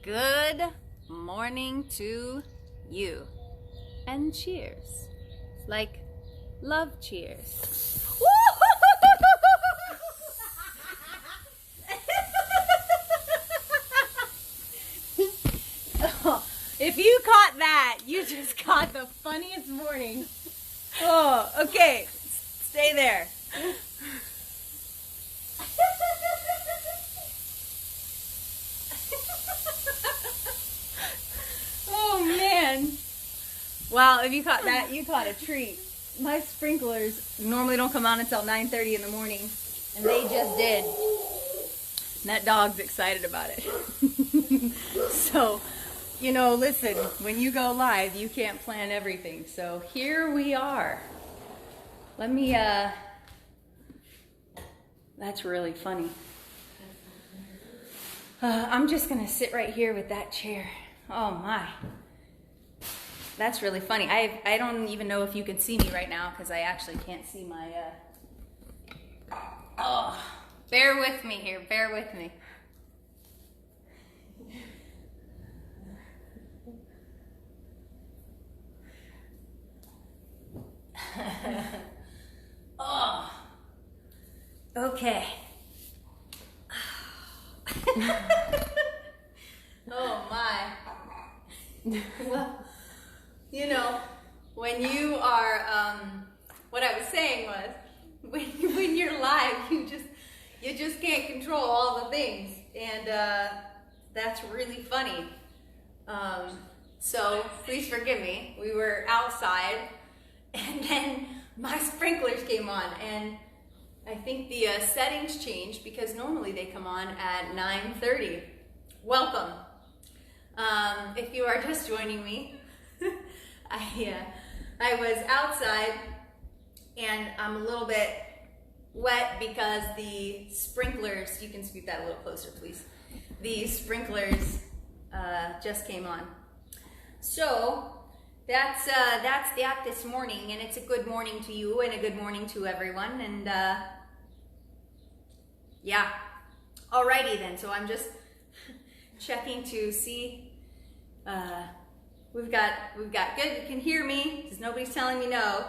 Good morning to you. And cheers. Like love cheers. If you caught that, you just caught the funniest morning. Oh, okay. Stay there. Oh man. Wow, if you caught that, you caught a treat. My sprinklers normally don't come on until 9:30 in the morning, and they just did. And that dog's excited about it. So, listen, when you go live, you can't plan everything. So here we are. Let me, that's really funny. I'm just gonna sit right here with that chair. Oh my. That's really funny. I don't even know if you can see me right now because I actually can't see my, oh, bear with me here, bear with me. Oh, okay. Oh my. Well, when you are, what I was saying was, when you're live, you just can't control all the things, and that's really funny. So please forgive me. We were outside, and then my sprinklers came on, and I think the settings changed because normally they come on at 9:30. Welcome. If you are just joining me, I was outside and I'm a little bit wet because the sprinklers, you can scoot that a little closer please, the sprinklers just came on. So that's that this morning, and it's a good morning to you and a good morning to everyone, and yeah. Alrighty then, so I'm just checking to see. We've got good. You can hear me because nobody's telling me no.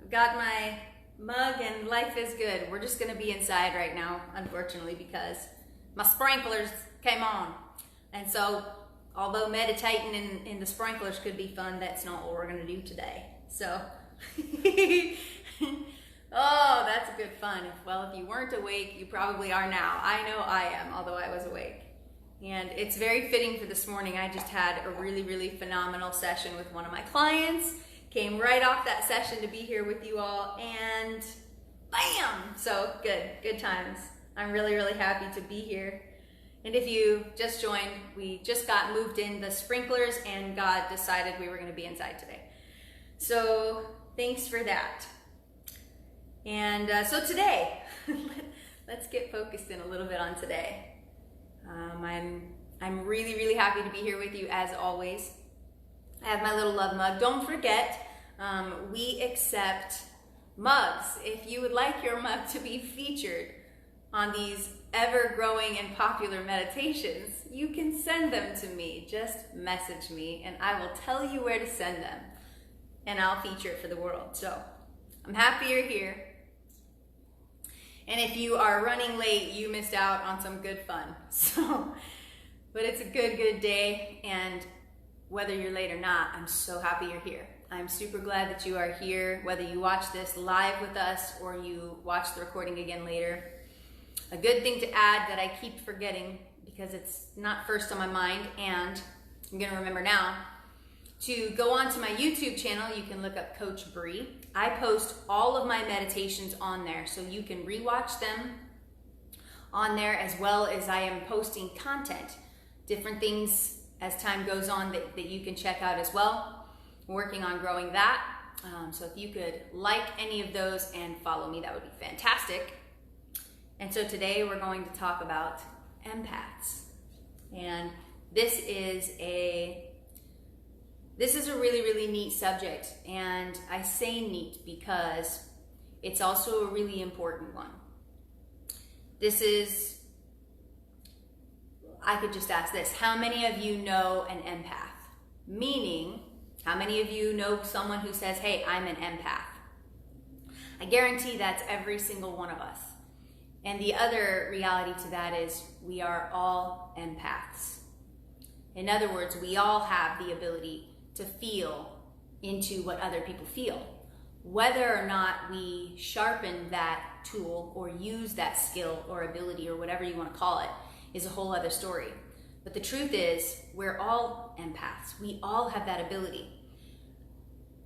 I've got my mug and life is good. We're just gonna be inside right now, unfortunately, because my sprinklers came on. And so, although meditating in the sprinklers could be fun, that's not what we're gonna do today. So, oh, that's a good fun. If you weren't awake, you probably are now. I know I am, although I was awake. And it's very fitting for this morning. I just had a really, really phenomenal session with one of my clients. Came right off that session to be here with you all, and bam! So good times. I'm really, really happy to be here. And if you just joined, we just got moved in the sprinklers, and God decided we were gonna be inside today. So thanks for that. And so today, let's get focused in a little bit on today. I'm really, really happy to be here with you as always. I have my little love mug. Don't forget, we accept mugs. If you would like your mug to be featured on these ever-growing and popular meditations, you can send them to me. Just message me and I will tell you where to send them, and I'll feature it for the world. So I'm happy you're here. And if you are running late, you missed out on some good fun. So, but it's a good day, and whether you're late or not, I'm so happy you're here. I'm super glad that you are here, whether you watch this live with us or you watch the recording again later. A good thing to add that I keep forgetting because it's not first on my mind, and I'm gonna remember now, to go onto my YouTube channel. You can look up Coach Bree. I post all of my meditations on there, so you can rewatch them on there, as well as I am posting content, different things as time goes on that you can check out as well. I'm working on growing that. So if you could like any of those and follow me, that would be fantastic. And so today we're going to talk about empaths. And this is a really, really neat subject, and I say neat because it's also a really important one. This is I could just ask this: how many of you know an empath? Meaning, how many of you know someone who says, hey, I'm an empath? I guarantee that's every single one of us. And the other reality to that is we are all empaths. In other words, we all have the ability to feel into what other people feel. Whether or not we sharpen that tool or use that skill or ability or whatever you want to call it is a whole other story. But the truth is, we're all empaths. We all have that ability.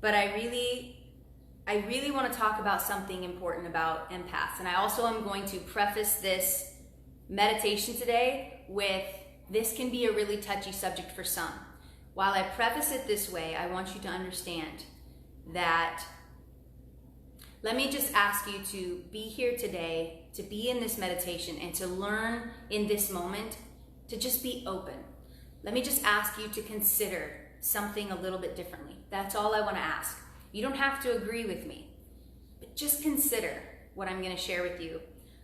But I really want to talk about something important about empaths. And I also am going to preface this meditation today with, this can be a really touchy subject for some. While I preface it this way, I want you to understand that, let me just ask you to be here today, to be in this meditation, and to learn in this moment to just be open. Let me just ask you to consider something a little bit differently. That's all I want to ask. You don't have to agree with me, but just consider what I'm going to share with you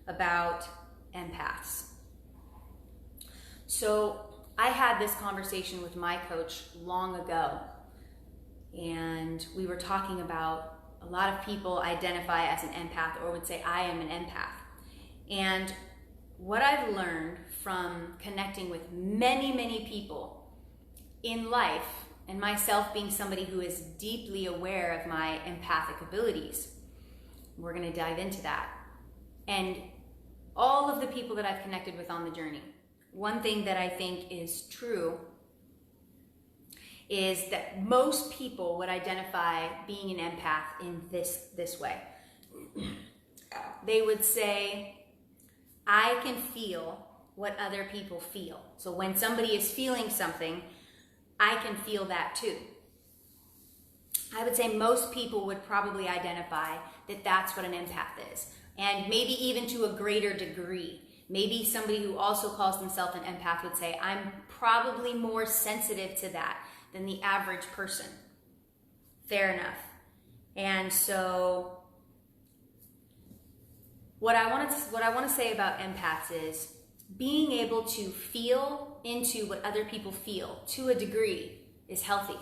about empaths. So I had this conversation with my coach long ago, and we were talking about a lot of people identify as an empath or would say, I am an empath. And what I've learned from connecting with many, many people in life, and myself being somebody who is deeply aware of my empathic abilities, we're going to dive into that. And all of the people that I've connected with on the journey, one thing that I think is true is that most people would identify being an empath in this way. They would say, I can feel what other people feel. So when somebody is feeling something, I can feel that too. I would say most people would probably identify that that's what an empath is. And maybe even to a greater degree. Maybe somebody who also calls themselves an empath would say, I'm probably more sensitive to that than the average person. Fair enough. And so what I want to say about empaths is being able to feel into what other people feel to a degree is healthy.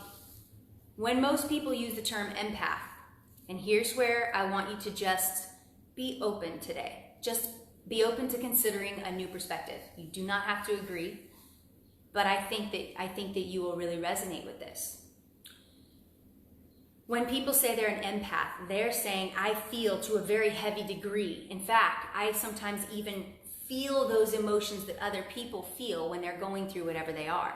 When most people use the term empath, and here's where I want you to just be open today. Just be open to considering a new perspective. You do not have to agree, but I think that you will really resonate with this. When people say they're an empath, they're saying, I feel to a very heavy degree. In fact, I sometimes even feel those emotions that other people feel when they're going through whatever they are.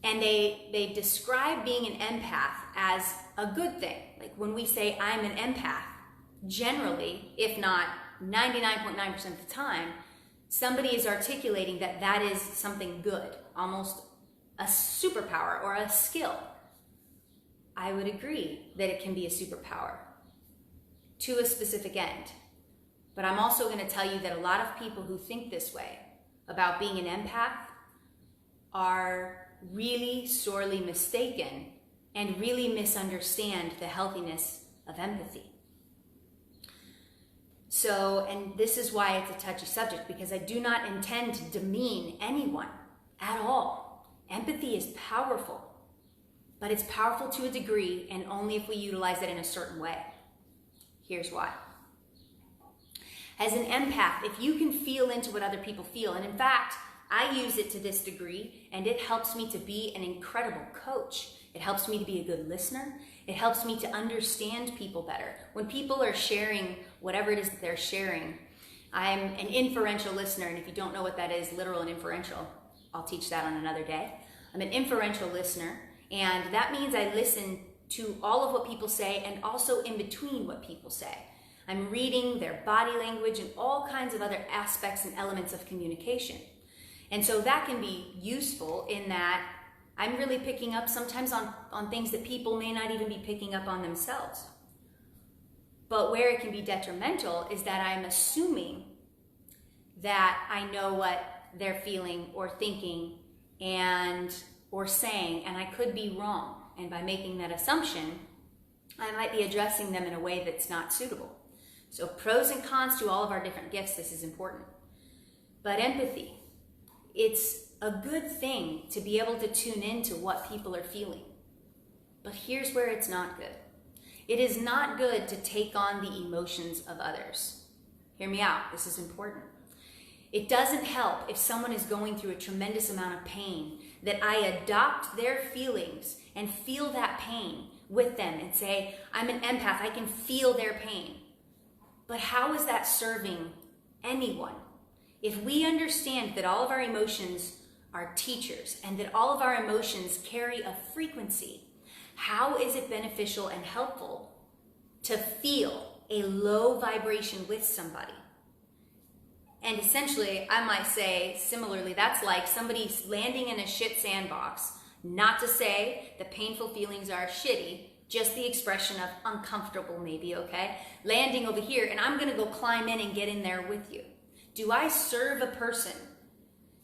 And they describe being an empath as a good thing. Like when we say I'm an empath, generally, if not 99.9% of the time, somebody is articulating that that is something good, almost a superpower or a skill. I would agree that it can be a superpower to a specific end. But I'm also going to tell you that a lot of people who think this way about being an empath are really sorely mistaken and really misunderstand the healthiness of empathy. So, and this is why it's a touchy subject, because I do not intend to demean anyone at all. Empathy is powerful, but it's powerful to a degree and only if we utilize it in a certain way. Here's why. As an empath, if you can feel into what other people feel, and in fact, I use it to this degree, and it helps me to be an incredible coach. It helps me to be a good listener. It helps me to understand people better. When people are sharing whatever it is that they're sharing, I'm an inferential listener, and if you don't know what that is, literal and inferential, I'll teach that on another day. I'm an inferential listener, and that means I listen to all of what people say and also in between what people say. I'm reading their body language and all kinds of other aspects and elements of communication. And so that can be useful in that I'm really picking up sometimes on things that people may not even be picking up on themselves. But where it can be detrimental is that I'm assuming that I know what they're feeling or thinking or saying, and I could be wrong. And by making that assumption, I might be addressing them in a way that's not suitable. So pros and cons to all of our different gifts, this is important. But empathy, it's a good thing to be able to tune into what people are feeling. But here's where it's not good. It is not good to take on the emotions of others. Hear me out, this is important. It doesn't help if someone is going through a tremendous amount of pain that I adopt their feelings and feel that pain with them and say, I'm an empath, I can feel their pain. But how is that serving anyone? If we understand that all of our emotions are teachers and that all of our emotions carry a frequency, how is it beneficial and helpful to feel a low vibration with somebody? And essentially, I might say, similarly, that's like somebody landing in a shit sandbox. Not to say that painful feelings are shitty, just the expression of uncomfortable maybe, okay? Landing over here, and I'm gonna go climb in and get in there with you. Do I serve a person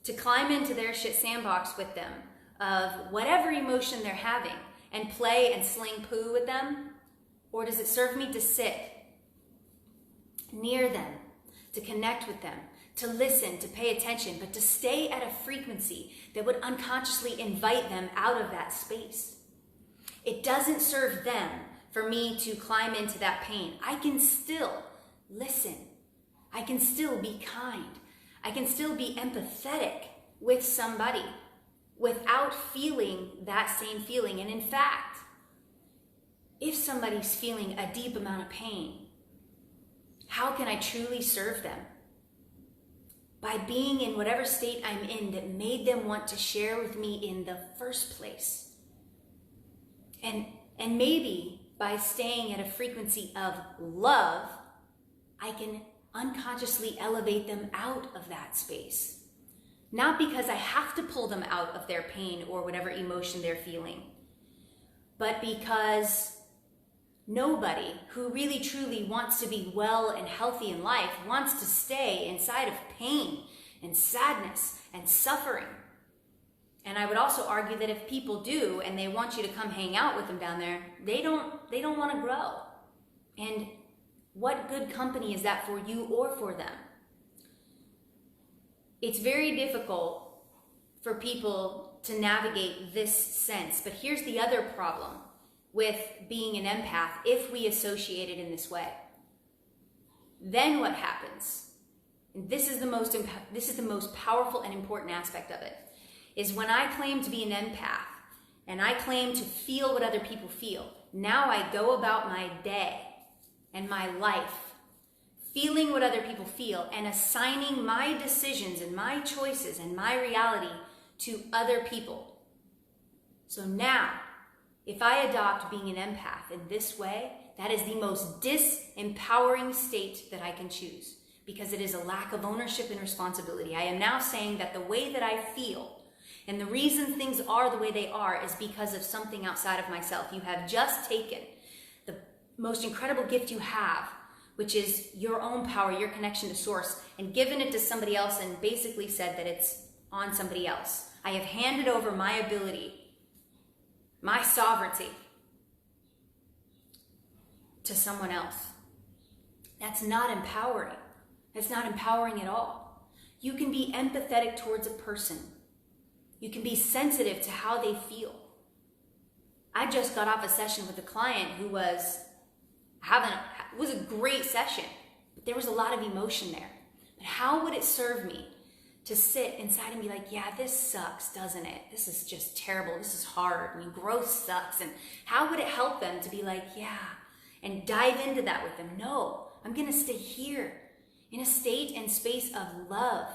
to climb into their shit sandbox with them of whatever emotion they're having and play and sling poo with them? Or does it serve me to sit near them, to connect with them, to listen, to pay attention, but to stay at a frequency that would unconsciously invite them out of that space? It doesn't serve them for me to climb into that pain. I can still listen. I can still be kind. I can still be empathetic with somebody without feeling that same feeling. And in fact, if somebody's feeling a deep amount of pain, how can I truly serve them? By being in whatever state I'm in that made them want to share with me in the first place. And maybe by staying at a frequency of love, I can unconsciously elevate them out of that space. Not because I have to pull them out of their pain or whatever emotion they're feeling, but because nobody who really truly wants to be well and healthy in life wants to stay inside of pain and sadness and suffering. And I would also argue that if people do and they want you to come hang out with them down there, they don't want to grow. And what good company is that for you or for them? It's very difficult for people to navigate this sense. But here's the other problem with being an empath if we associate it in this way. Then what happens? And this is the most powerful and important aspect of it, is when I claim to be an empath and I claim to feel what other people feel, now I go about my day and my life feeling what other people feel and assigning my decisions and my choices and my reality to other people. So now, if I adopt being an empath in this way, that is the most disempowering state that I can choose, because it is a lack of ownership and responsibility. I am now saying that the way that I feel and the reason things are the way they are is because of something outside of myself. You have just taken the most incredible gift you have, which is your own power, your connection to source, and given it to somebody else and basically said that it's on somebody else. I have handed over my ability, my sovereignty, to someone else. That's not empowering. That's not empowering at all. You can be empathetic towards a person. You can be sensitive to how they feel. I just got off a session with a client who was it was a great session, but there was a lot of emotion there. But how would it serve me to sit inside and be like, yeah, this sucks, doesn't it? This is just terrible. This is hard. I mean, growth sucks. And how would it help them to be like, yeah, and dive into that with them? No, I'm going to stay here in a state and space of love,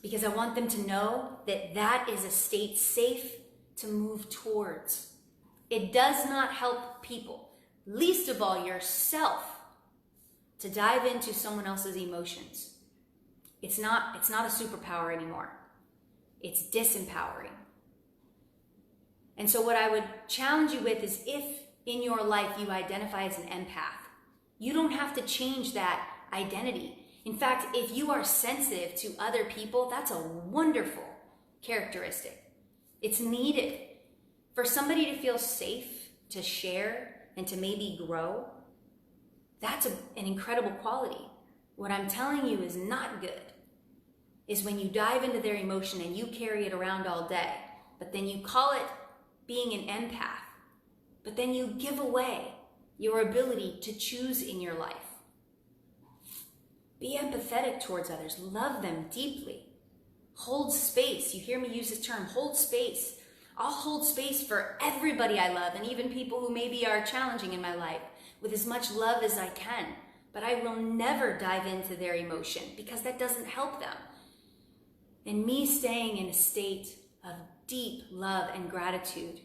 because I want them to know that that is a state safe to move towards. It does not help people, least of all yourself, to dive into someone else's emotions. It's not a superpower anymore. It's disempowering. And so what I would challenge you with is, if in your life you identify as an empath, you don't have to change that identity. In fact, if you are sensitive to other people, that's a wonderful characteristic. It's needed for somebody to feel safe, to share, and to maybe grow. That's an incredible quality. What I'm telling you is not good is when you dive into their emotion and you carry it around all day, but then you call it being an empath, but then you give away your ability to choose in your life. Be empathetic towards others. Love them deeply. Hold space. You hear me use this term, hold space. I'll hold space for everybody I love, and even people who maybe are challenging in my life, with as much love as I can. But I will never dive into their emotion because that doesn't help them. And me staying in a state of deep love and gratitude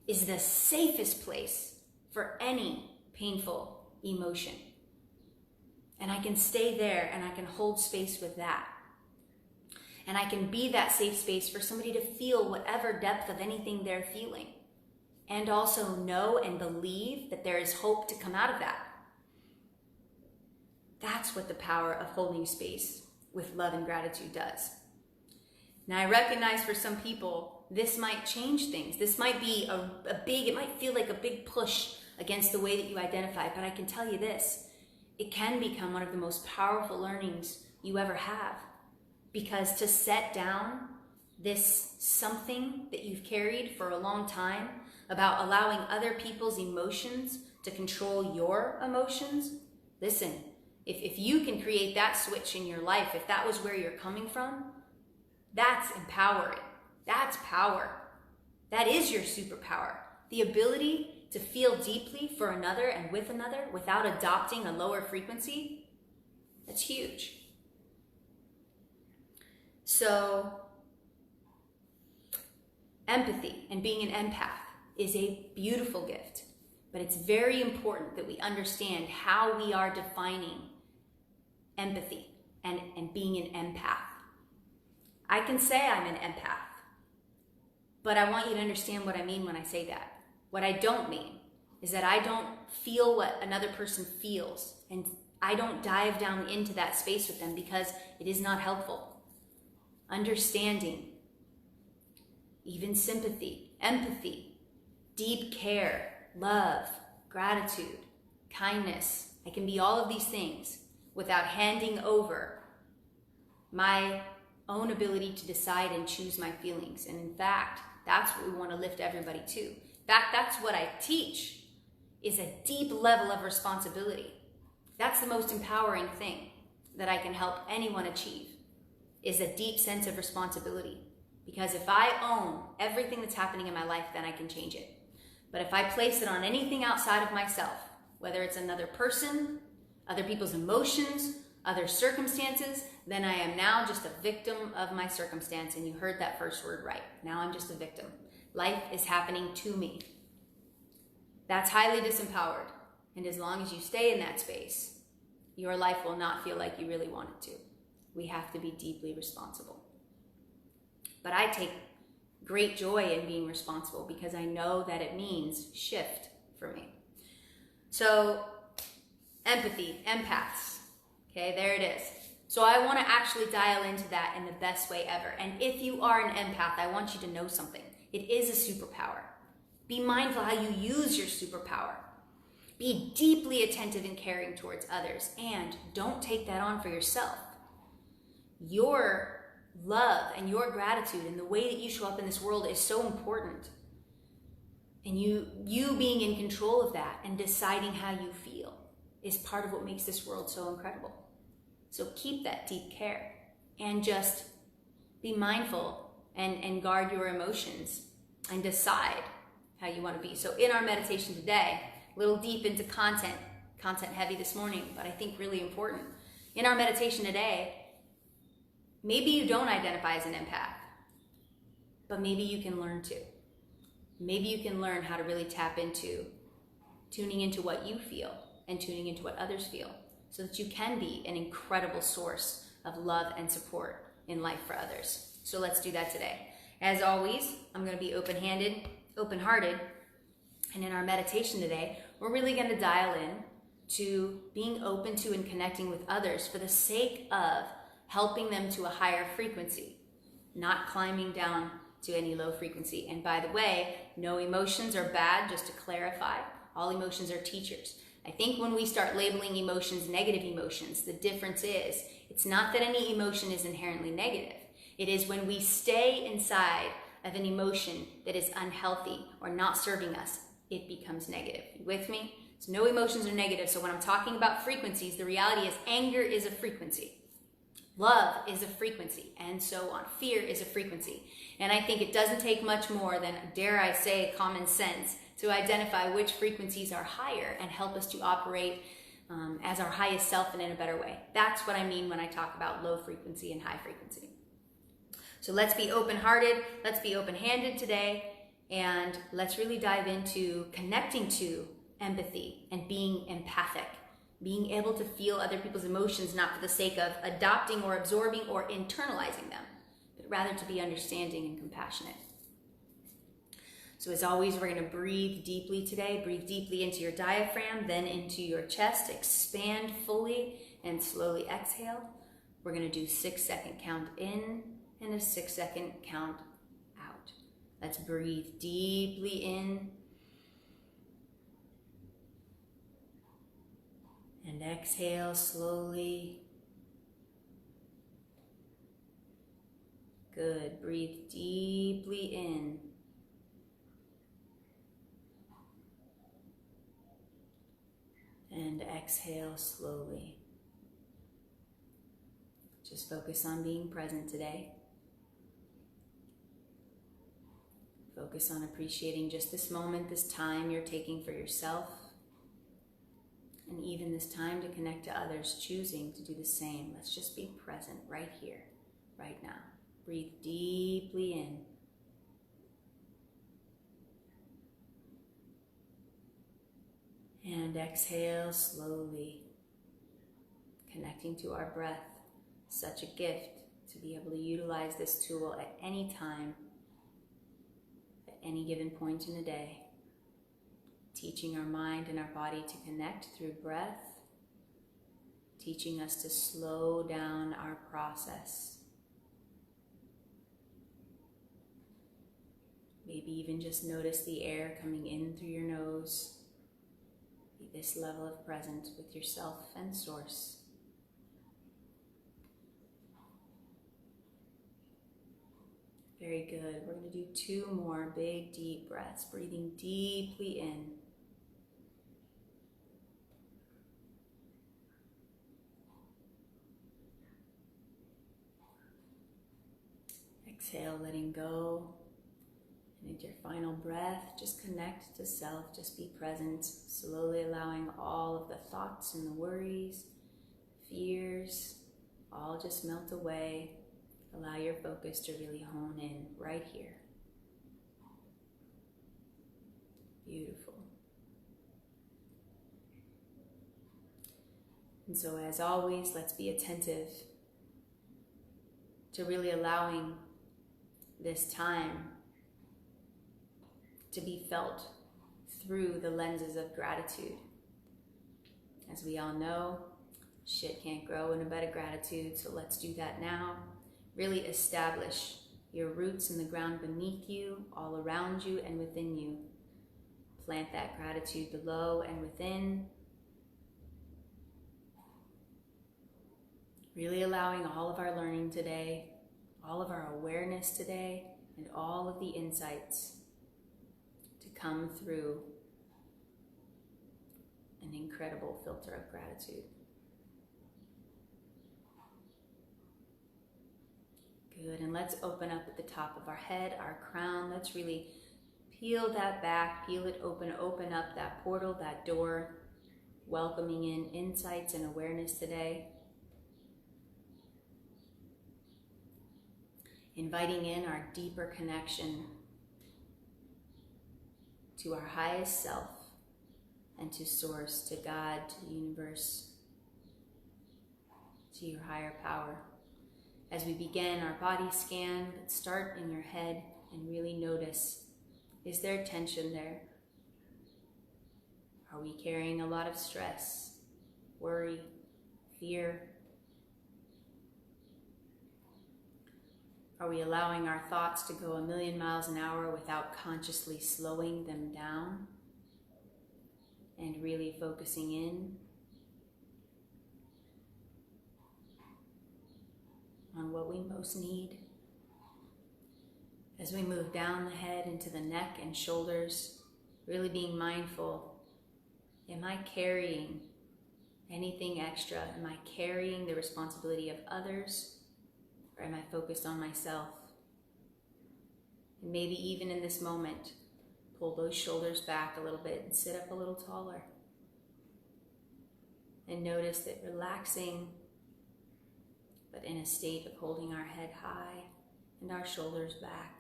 is the safest place for any painful emotion. And I can stay there and I can hold space with that. And I can be that safe space for somebody to feel whatever depth of anything they're feeling. And also know and believe that there is hope to come out of that. That's what the power of holding space with love and gratitude does. Now I recognize for some people, this might change things. This might be it might feel like a big push against the way that you identify, but I can tell you this, it can become one of the most powerful learnings you ever have. Because to set down this something that you've carried for a long time about allowing other people's emotions to control your emotions, listen, if you can create that switch in your life, if that was where you're coming from, that's empowering. That's power. That is your superpower. The ability to feel deeply for another and with another without adopting a lower frequency, that's huge. So, empathy and being an empath is a beautiful gift, but it's very important that we understand how we are defining empathy and being an empath. I can say I'm an empath, but I want you to understand what I mean when I say that. What I don't mean is that I don't feel what another person feels, and I don't dive down into that space with them because it is not helpful. Understanding, even sympathy, empathy, deep care, love, gratitude, kindness. I can be all of these things without handing over my own ability to decide and choose my feelings. And in fact, that's what we want to lift everybody to. In fact, that's what I teach, is a deep level of responsibility. That's the most empowering thing that I can help anyone achieve, is a deep sense of responsibility. Because if I own everything that's happening in my life, then I can change it. But if I place it on anything outside of myself, whether it's another person, other people's emotions, other circumstances, then I am now just a victim of my circumstance. And you heard that first word right. Now I'm just a victim. Life is happening to me. That's highly disempowered. And as long as you stay in that space, your life will not feel like you really want it to. We have to be deeply responsible. But I take great joy in being responsible because I know that it means shift for me. So, empathy, empaths. Okay, there it is. So I want to actually dial into that in the best way ever. And if you are an empath, I want you to know something. It is a superpower. Be mindful how you use your superpower. Be deeply attentive and caring towards others. And don't take that on for yourself. Your love and your gratitude and the way that you show up in this world is so important. And you being in control of that and deciding how you feel is part of what makes this world so incredible. So keep that deep care and just be mindful and guard your emotions and decide how you want to be. So in our meditation today, a little deep into content heavy this morning, but I think really important. In our meditation today, maybe you don't identify as an empath, but maybe you can learn to. Maybe you can learn how to really tap into tuning into what you feel and tuning into what others feel so that you can be an incredible source of love and support in life for others. So let's do that today. As always, I'm going to be open-handed, open-hearted, and in our meditation today, we're really going to dial in to being open to and connecting with others for the sake of helping them to a higher frequency, not climbing down to any low frequency. And by the way, no emotions are bad, just to clarify. All emotions are teachers. I think when we start labeling emotions negative emotions, the difference is it's not that any emotion is inherently negative. It is when we stay inside of an emotion that is unhealthy or not serving us, it becomes negative. You with me? So no emotions are negative. So when I'm talking about frequencies, the reality is anger is a frequency. Love is a frequency, and so on. Fear is a frequency. And I think it doesn't take much more than, dare I say, common sense to identify which frequencies are higher and help us to operate as our highest self and in a better way. That's what I mean when I talk about low frequency and high frequency. So let's be open-hearted, let's be open-handed today, and let's really dive into connecting to empathy and being empathic, being able to feel other people's emotions, not for the sake of adopting or absorbing or internalizing them, but rather to be understanding and compassionate. So as always, we're going to breathe deeply today. Breathe deeply into your diaphragm, then into your chest. Expand fully and slowly exhale. We're going to do 6-second count in and a 6-second count out. Let's breathe deeply in and exhale slowly. Good. Breathe deeply in. And exhale slowly. Just focus on being present today. Focus on appreciating just this moment, this time you're taking for yourself, and even this time to connect to others, choosing to do the same. Let's just be present right here, right now. Breathe deeply in. And exhale slowly, connecting to our breath. Such a gift to be able to utilize this tool at any time, at any given point in the day. Teaching our mind and our body to connect through breath, teaching us to slow down our process. Maybe even just notice the air coming in through your nose. Be this level of presence with yourself and source. Very good. We're going to do 2 more big, deep breaths, breathing deeply in. Exhale, letting go. And into your final breath, just connect to self, just be present, slowly allowing all of the thoughts and the worries, fears, all just melt away. Allow your focus to really hone in right here. Beautiful. And so as always, let's be attentive to really allowing this time to be felt through the lenses of gratitude. As we all know, shit can't grow in a bed of gratitude, so let's do that now. Really establish your roots in the ground beneath you, all around you, and within you. Plant that gratitude below and within. Really allowing all of our learning today, all of our awareness today, and all of the insights to come through an incredible filter of gratitude. Good, and let's open up at the top of our head, our crown. Let's really peel that back, peel it open, open up that portal, that door, welcoming in insights and awareness today. Inviting in our deeper connection to our highest self and to Source, to God, to the universe, to your higher power. As we begin our body scan, let's start in your head and really notice, is there tension there? Are we carrying a lot of stress, worry, fear? Are we allowing our thoughts to go 1,000,000 miles an hour without consciously slowing them down? and really focusing in on what we most need. As we move down the head into the neck and shoulders, really being mindful, am I carrying anything extra? Am I carrying the responsibility of others, or am I focused on myself? And maybe even in this moment, pull those shoulders back a little bit and sit up a little taller. And notice that relaxing, but in a state of holding our head high and our shoulders back.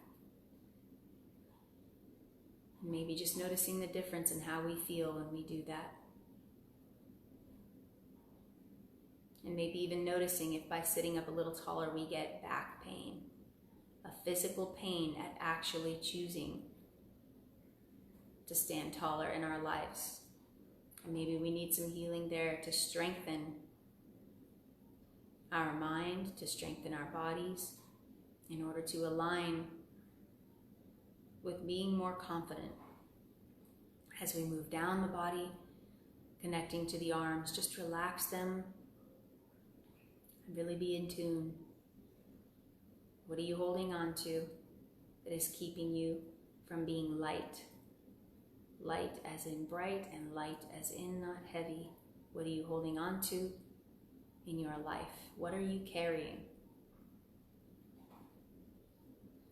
Maybe just noticing the difference in how we feel when we do that. And maybe even noticing if by sitting up a little taller we get back pain, a physical pain at actually choosing to stand taller in our lives. And maybe we need some healing there to strengthen our mind, to strengthen our bodies, in order to align with being more confident. As we move down the body, connecting to the arms, just relax them and really be in tune. What are you holding on to that is keeping you from being light? Light as in bright and light as in not heavy. What are you holding on to in your life? What are you carrying?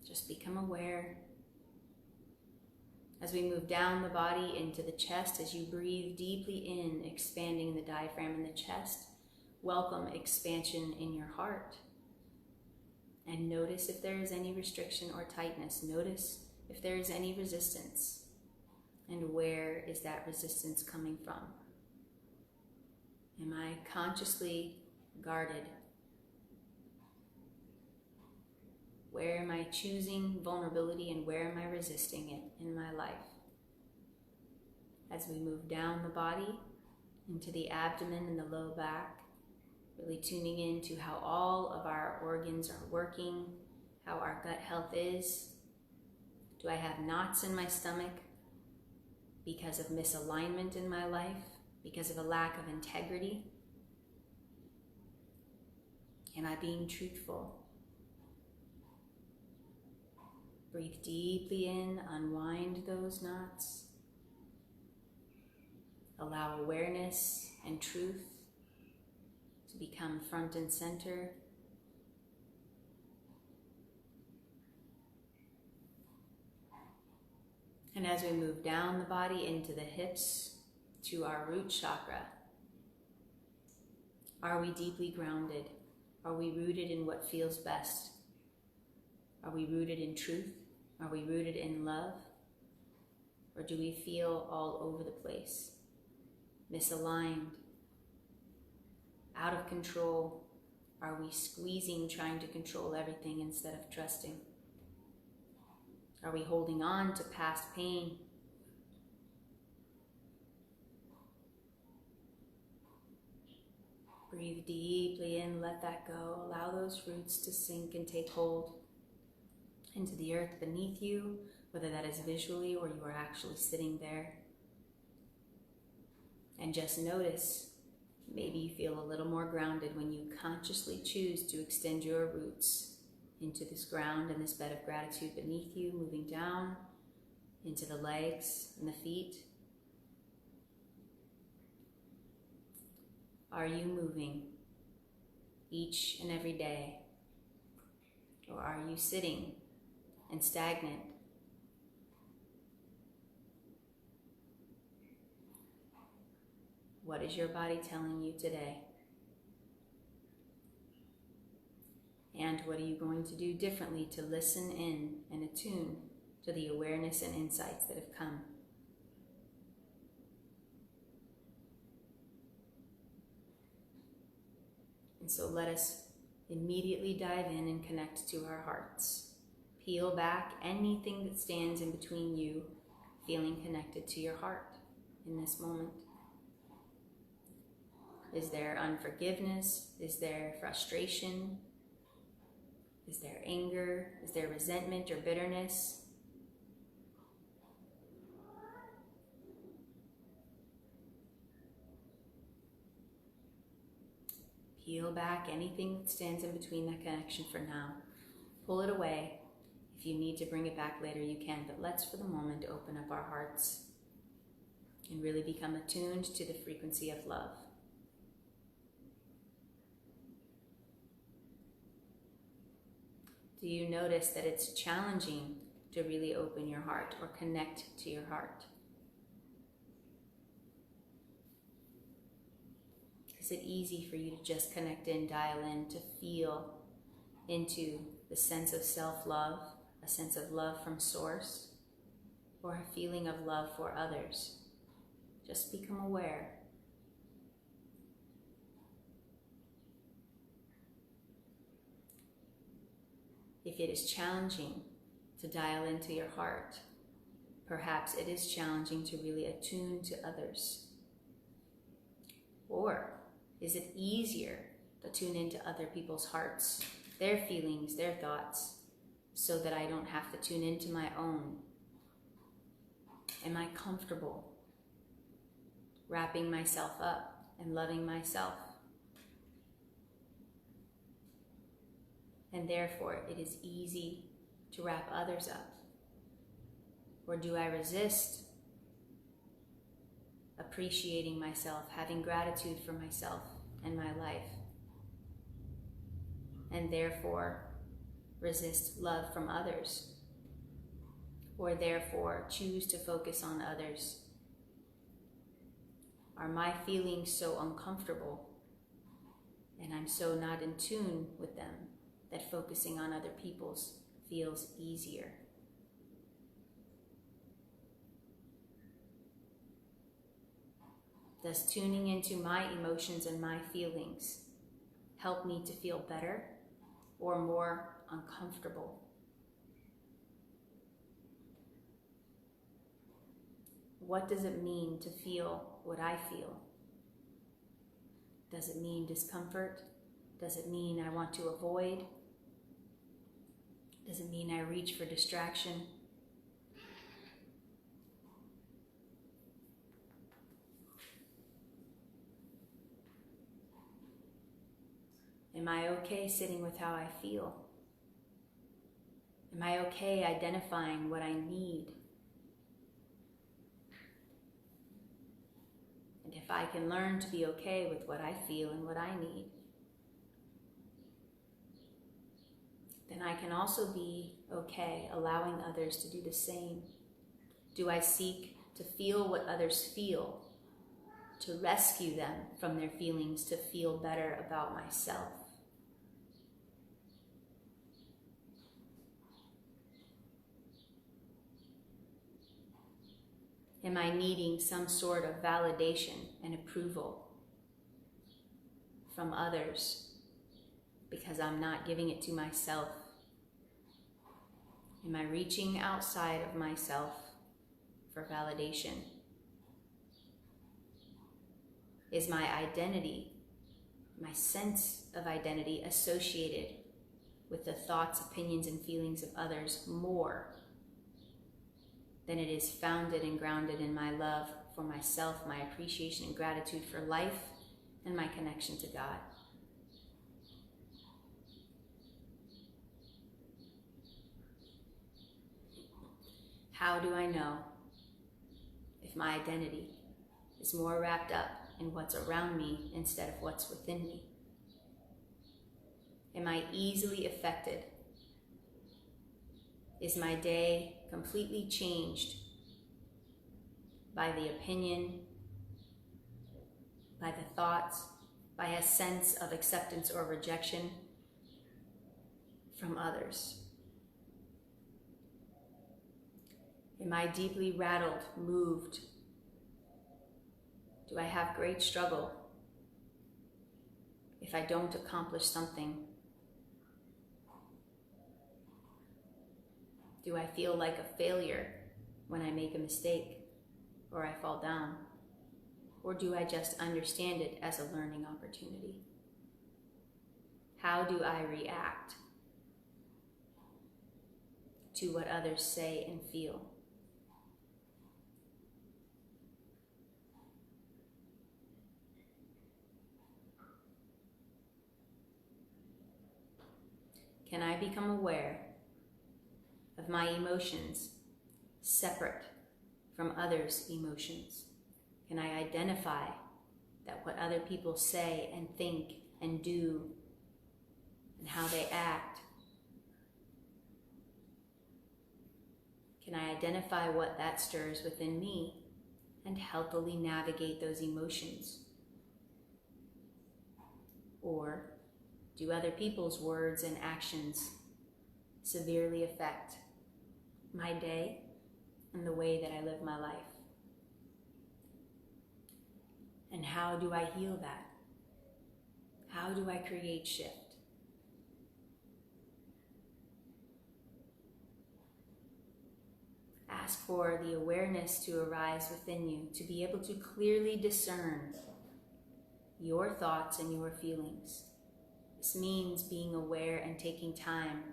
Just become aware. As we move down the body into the chest, as you breathe deeply in, expanding the diaphragm in the chest, welcome expansion in your heart. And notice if there is any restriction or tightness. Notice if there is any resistance. And where is that resistance coming from? Am I consciously guarded? Where am I choosing vulnerability and where am I resisting it in my life? As we move down the body into the abdomen and the low back, really tuning into how all of our organs are working, how our gut health is. Do I have knots in my stomach because of misalignment in my life, because of a lack of integrity? Am I being truthful? Breathe deeply in, unwind those knots. Allow awareness and truth to become front and center. And as we move down the body into the hips to our root chakra, are we deeply grounded? Are we rooted in what feels best? Are we rooted in truth? Are we rooted in love? Or do we feel all over the place, misaligned, out of control? Are we squeezing, trying to control everything instead of trusting? Are we holding on to past pain? Breathe deeply in, let that go. Allow those roots to sink and take hold into the earth beneath you, whether that is visually or you are actually sitting there. And just notice, maybe you feel a little more grounded when you consciously choose to extend your roots into this ground and this bed of gratitude beneath you, moving down into the legs and the feet. Are you moving each and every day? Or are you sitting and stagnant? What is your body telling you today? And what are you going to do differently to listen in and attune to the awareness and insights that have come? And so let us immediately dive in and connect to our hearts. Peel back anything that stands in between you feeling connected to your heart in this moment. Is there unforgiveness? Is there frustration? Is there anger? Is there resentment or bitterness? Peel back anything that stands in between that connection for now. Pull it away. If you need to bring it back later, you can, but let's for the moment open up our hearts and really become attuned to the frequency of love. Do you notice that it's challenging to really open your heart or connect to your heart? Is it easy for you to just connect in, dial in, to feel into the sense of self-love, a sense of love from Source, or a feeling of love for others? Just become aware. If it is challenging to dial into your heart, perhaps it is challenging to really attune to others. Or is it easier to tune into other people's hearts, their feelings, their thoughts, so that I don't have to tune into my own? Am I comfortable wrapping myself up and loving myself? And therefore, it is easy to wrap others up. Or do I resist appreciating myself, having gratitude for myself and my life, and therefore resist love from others? Or therefore choose to focus on others? Are my feelings so uncomfortable and I'm so not in tune with them that focusing on other people's feels easier? Does tuning into my emotions and my feelings help me to feel better or more uncomfortable? What does it mean to feel what I feel? Does it mean discomfort? Does it mean I want to avoid? Does it mean I reach for distraction? Am I okay sitting with how I feel? Am I okay identifying what I need? And if I can learn to be okay with what I feel and what I need, then I can also be okay allowing others to do the same. Do I seek to feel what others feel, to rescue them from their feelings, to feel better about myself? Am I needing some sort of validation and approval from others because I'm not giving it to myself? Am I reaching outside of myself for validation? Is my identity, my sense of identity, associated with the thoughts, opinions, and feelings of others more than it is founded and grounded in my love for myself, my appreciation and gratitude for life, and my connection to God? How do I know if my identity is more wrapped up in what's around me instead of what's within me? Am I easily affected? Is my day completely changed by the opinion, by the thoughts, by a sense of acceptance or rejection from others? Am I deeply rattled, moved? Do I have great struggle if I don't accomplish something? Do I feel like a failure when I make a mistake or I fall down? Or do I just understand it as a learning opportunity? How do I react to what others say and feel? can I become aware of my emotions separate from others' emotions? Can I identify that what other people say and think and do and how they act, can I identify what that stirs within me and healthily navigate those emotions? Or do other people's words and actions severely affect my day and the way that I live my life? And how do I heal that? How do I create shift? Ask for the awareness to arise within you, to be able to clearly discern your thoughts and your feelings. This means being aware and taking time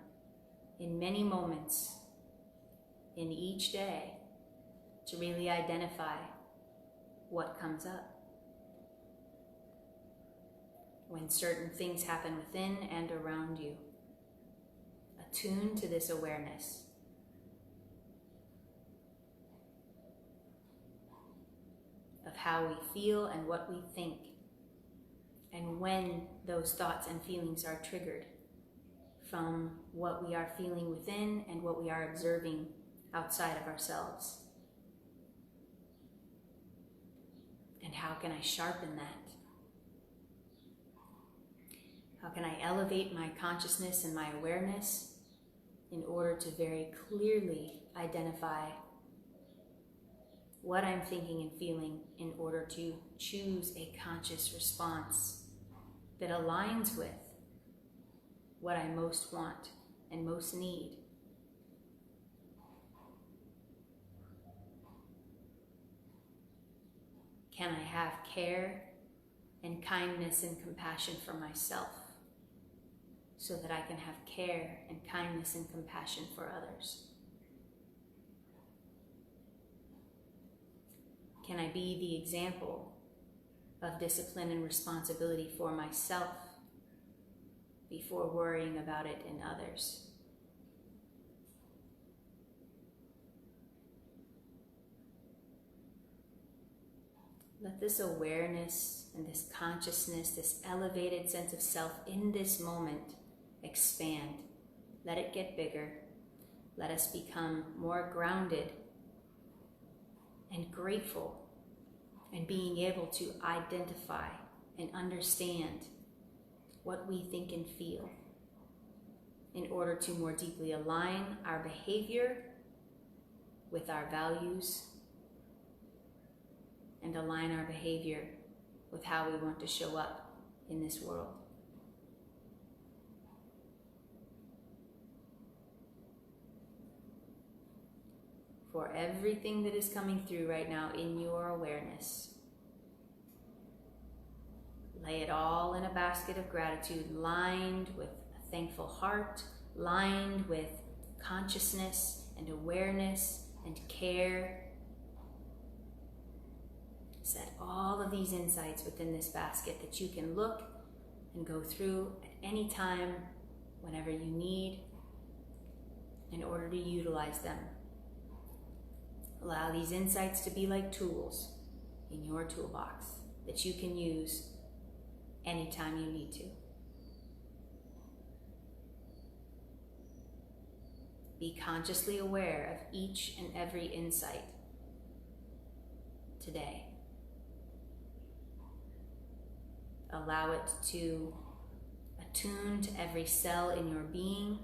in many moments in each day to really identify what comes up. When certain things happen within and around you, attune to this awareness. Of how we feel and what we think, and when those thoughts and feelings are triggered from what we are feeling within and what we are observing outside of ourselves. And how can I sharpen that? How can I elevate my consciousness and my awareness in order to very clearly identify what I'm thinking and feeling in order to choose a conscious response that aligns with what I most want and most need? Can I have care and kindness and compassion for myself so that I can have care and kindness and compassion for others? Can I be the example of discipline and responsibility for myself before worrying about it in others? Let this awareness and this consciousness, this elevated sense of self in this moment expand. Let it get bigger. Let us become more grounded and grateful, and being able to identify and understand what we think and feel in order to more deeply align our behavior with our values and align our behavior with how we want to show up in this world. For everything that is coming through right now in your awareness, lay it all in a basket of gratitude, lined with a thankful heart, lined with consciousness and awareness and care. Set all of these insights within this basket that you can look and go through at any time, whenever you need, in order to utilize them. Allow these insights to be like tools in your toolbox that you can use anytime you need to. Be consciously aware of each and every insight today. Allow it to attune to every cell in your being.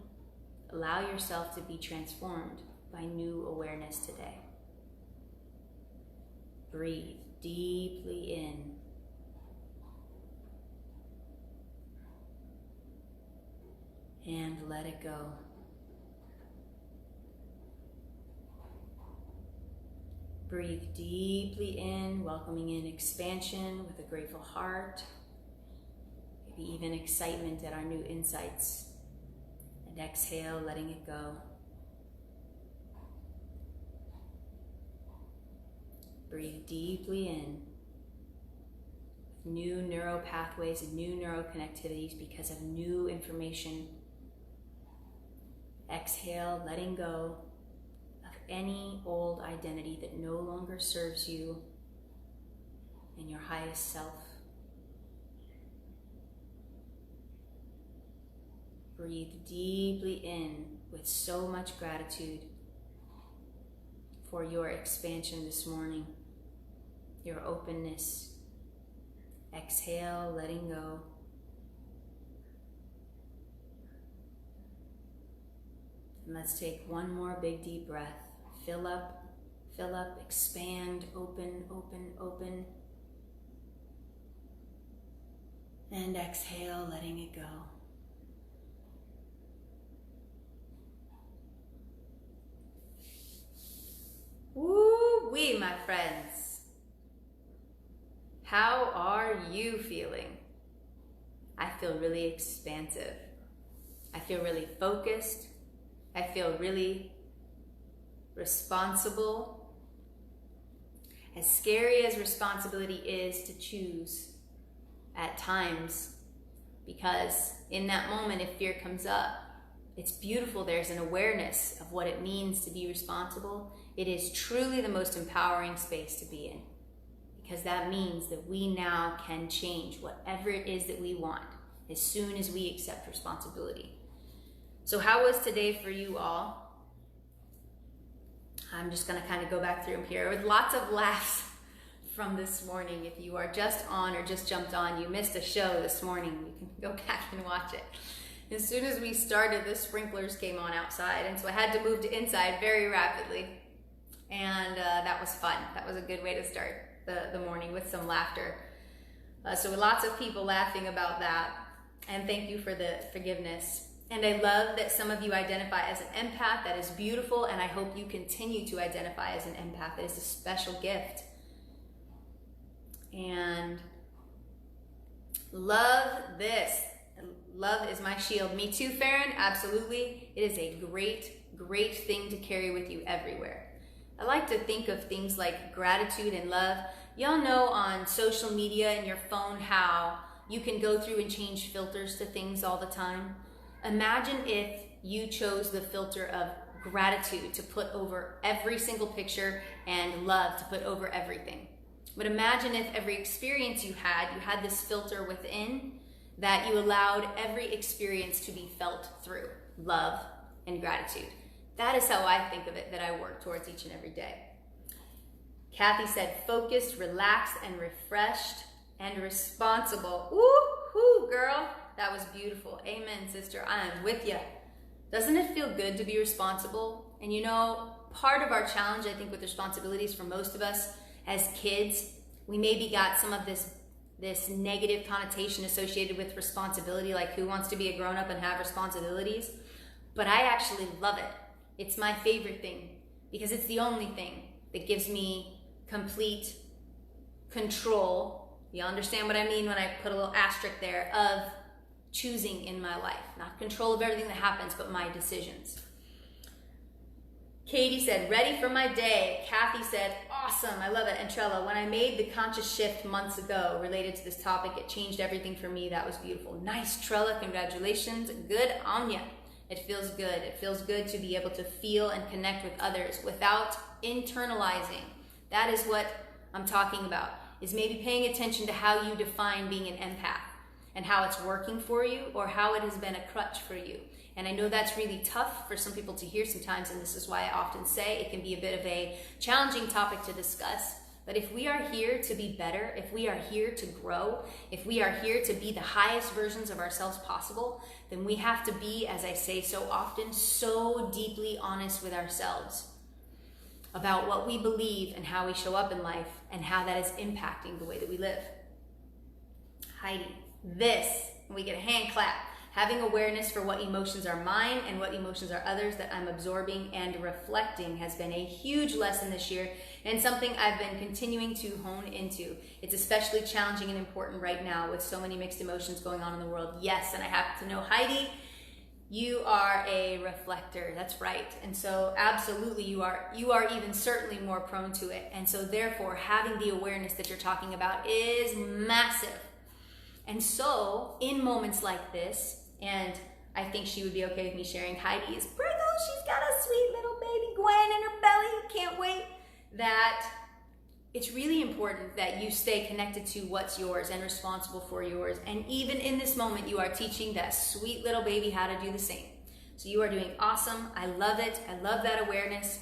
Allow yourself to be transformed by new awareness today. Breathe deeply in. And let it go. Breathe deeply in, welcoming in expansion with a grateful heart. Maybe even excitement at our new insights. And exhale, letting it go. Breathe deeply in. New neural pathways and new neural connectivities because of new information exhale, letting go of any old identity that no longer serves you and your highest self. Breathe deeply in with so much gratitude for your expansion this morning, your openness. Exhale, letting go. And let's take one more big deep breath. Fill up, expand, open, open, open. And exhale, letting it go. Woo-wee, my friends. How are you feeling? I feel really expansive. I feel really focused. I feel really responsible. As scary as responsibility is to choose at times, because in that moment, if fear comes up, it's beautiful. There's an awareness of what it means to be responsible. It is truly the most empowering space to be in, because that means that we now can change whatever it is that we want as soon as we accept responsibility. So how was today for you all? I'm just going to kind of go back through them here with lots of laughs from this morning. If you are just on or just jumped on, you missed a show this morning, you can go back and watch it. As soon as we started, the sprinklers came on outside, and so I had to move to inside very rapidly. And that was fun. That was a good way to start the morning with some laughter. So lots of people laughing about that. And thank you for the forgiveness. And I love that some of you identify as an empath. That is beautiful. And I hope you continue to identify as an empath. That is a special gift. And love this. Love is my shield. Me too, Farron. Absolutely. It is a great, great thing to carry with you everywhere. I like to think of things like gratitude and love. Y'all know on social media and your phone how you can go through and change filters to things all the time. Imagine if you chose the filter of gratitude to put over every single picture and love to put over everything. But imagine if every experience you had this filter within that you allowed every experience to be felt through love and gratitude. That is how I think of it, that I work towards each and every day. Kathy said, focused, relaxed, and refreshed, and responsible. Woo-hoo, girl. That was beautiful. Amen, sister. I am with you. Doesn't it feel good to be responsible? And you know, part of our challenge, I think, with responsibilities for most of us as kids, we maybe got some of this negative connotation associated with responsibility, like who wants to be a grown-up and have responsibilities? But I actually love it. It's my favorite thing because it's the only thing that gives me complete control. You understand what I mean when I put a little asterisk there of choosing in my life. Not control of everything that happens, but my decisions. Katie said, ready for my day. Kathy said, awesome, I love it. And Trella, when I made the conscious shift months ago related to this topic, it changed everything for me. That was beautiful. Nice, Trella, congratulations. Good on ya. It feels good. It feels good to be able to feel and connect with others without internalizing. That is what I'm talking about, is maybe paying attention to how you define being an empath and how it's working for you or how it has been a crutch for you. And I know that's really tough for some people to hear sometimes, and this is why I often say it can be a bit of a challenging topic to discuss. But if we are here to be better, if we are here to grow, if we are here to be the highest versions of ourselves possible, then we have to be, as I say so often, so deeply honest with ourselves about what we believe and how we show up in life and how that is impacting the way that we live. Heidi, this, we get a hand clap. Having awareness for what emotions are mine and what emotions are others that I'm absorbing and reflecting has been a huge lesson this year and something I've been continuing to hone into. It's especially challenging and important right now with so many mixed emotions going on in the world. Yes, and I happen to know, Heidi, you are a reflector. That's right. And so absolutely you are even certainly more prone to it. And so therefore having the awareness that you're talking about is massive. And so in moments like this, and I think she would be okay with me sharing, Heidi is Brigham. she's got a sweet little baby Gwen in her belly, can't wait, that it's really important that you stay connected to what's yours and responsible for yours. And even in this moment, you are teaching that sweet little baby how to do the same. So you are doing awesome. I love it. I love that awareness.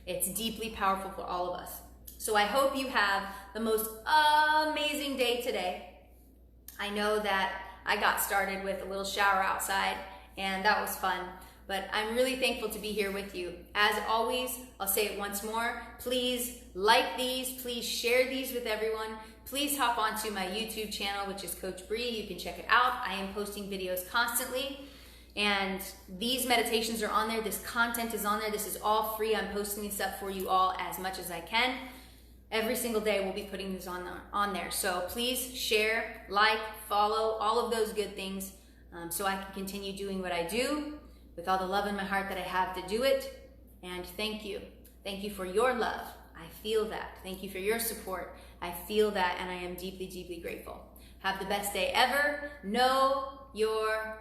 It's deeply powerful for all of us. So I hope you have the most amazing day today. I know that I got started with a little shower outside, and that was fun. But I'm really thankful to be here with you. As always, I'll say it once more, please like these, please share these with everyone. Please hop onto my YouTube channel, which is Coach Bree. You can check it out. I am posting videos constantly, and these meditations are on there. This content is on there. This is all free. I'm posting this up for you all as much as I can. Every single day we'll be putting this on there. So please share, like, follow, all of those good things, so I can continue doing what I do with all the love in my heart that I have to do it. And thank you. Thank you for your love. I feel that. Thank you for your support. I feel that, and I am deeply, deeply grateful. Have the best day ever. Know your